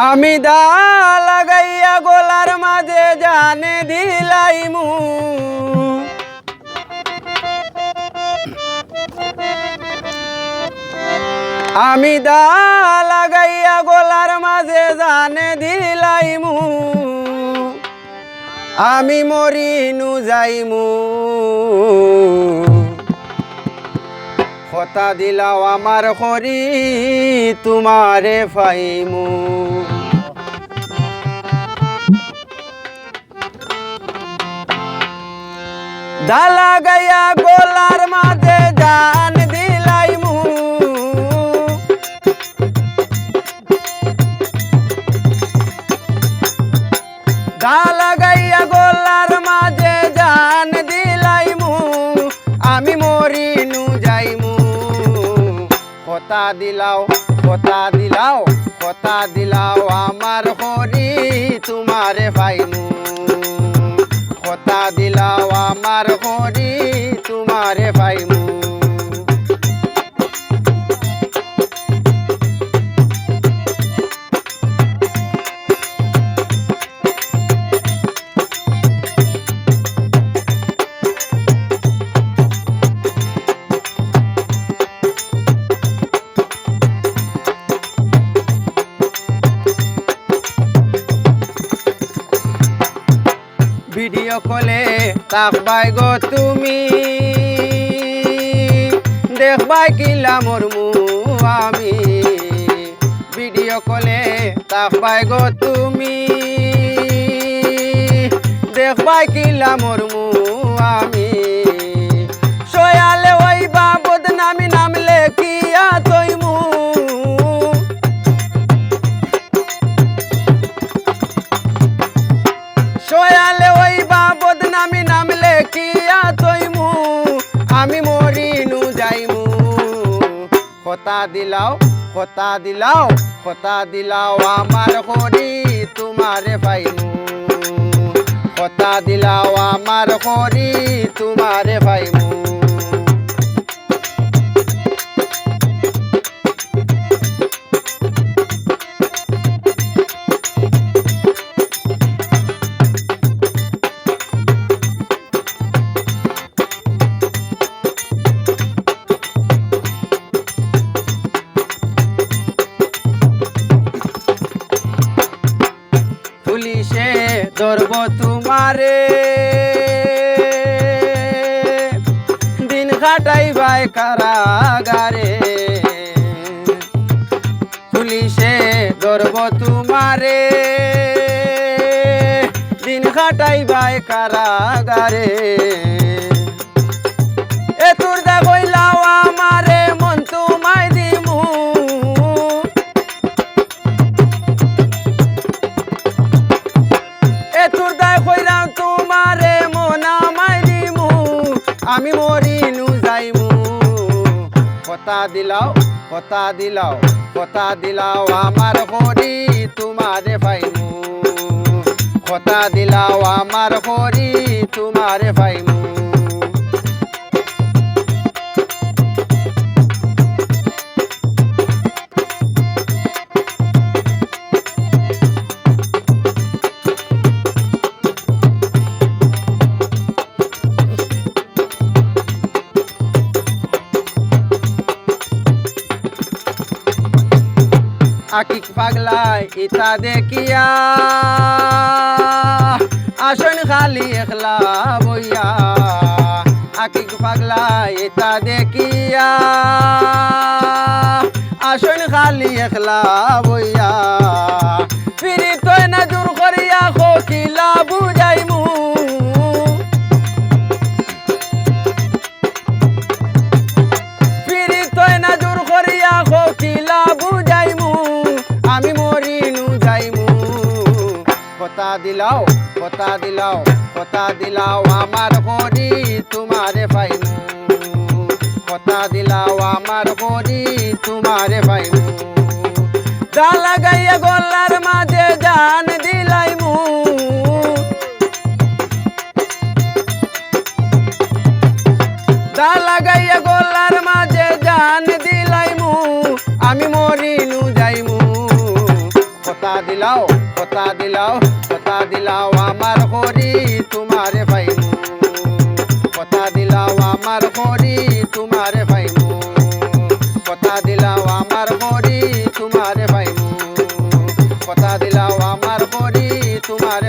আমি দা লাগাইয়া গোলার মাঝে জানে দিলাইমু আমি দা লাগাইয়া গোলার মাঝে জানে দিলাইমু আমি মরিনু যাইমু কথা দিলাও আমার খরি তোমারে ফাইমু দা লাগাইয়া গোলার মাঝে জান দিলাইমু দা লাগাইয়া গোলার মাঝে জান দিলাইমু আমি মরিনু যাইমু কথা দিলাও কথা দিলাও কথা দিলাও আমার হরি তোমারে পাইমু কথা দিলাও আমার হরি তোমারে পাইমু ভিডিও কলে তাকবাই গো তুমি দেখবাই কিলা মরমু আমি ভিডিও কলে তাকবাই গো তুমি দেখবাই কিলা মরমু আমি সয়ালে ওই বা বদনামি নামলে কিয়া তৈমু সয়ালে ওই বা বদনামি নামলে কিয়া তৈমু আমি মরিনু যাইমু কথা দিলাও কথা দিলাও কথা দিলাও আমার হরি তোমারে পাইমু কথা দিলাও আমার হরি তোমারে পাইমু পুলিশে ধরব তোমারে দিন কাটাই ভাই কারাগারে পুলিশে ধরব তোমারে দিন কাটাই ভাই কারাগারে এ তোর দা কইলাও আমারে মন তোমায় দিমু তোমারে মনা মাইরিমু আমি মরিনু যাইমু কথা দিলাও কথা দিলাও কথা দিলাও আমার হরি তোমারে পাইমু কথা দিলাও আমার হরি তোমারে পাইমু আকিক পাগলাই ইতা দেখিয়া আসন খালি একলা বইয়া আকিক পাগলাই ইতা দেখিয়া আসন খালি একলা বইয়া ফিরি তৈ না জোর করিয়া খকিলা বুঝাইমু ফিরি তৈ না জোর করিয়া খকিলা বুঝাইমু আমি মরিনু যাইমু কথা দিলাও কথা দিলাও কথা দিলাও আমার হরি তোমারে পাইমু কথা দিলাও আমার হরি তোমারে পাইমু দা লাগাইয়া গলার মাঝে জান দিলাইমু দা লাগাইয়া গলার মাঝে জান দিলাইমু আমি মরিনু যাইমু কথা দিলাও কথা দিলাও আমার হরি তোমারে পাইমু কথা দিলাও আমার হরি তোমারে পাইমু কথা দিলাও আমার হরি তোমারে পাইমু কথা দিলাও আমার হরি তোমারে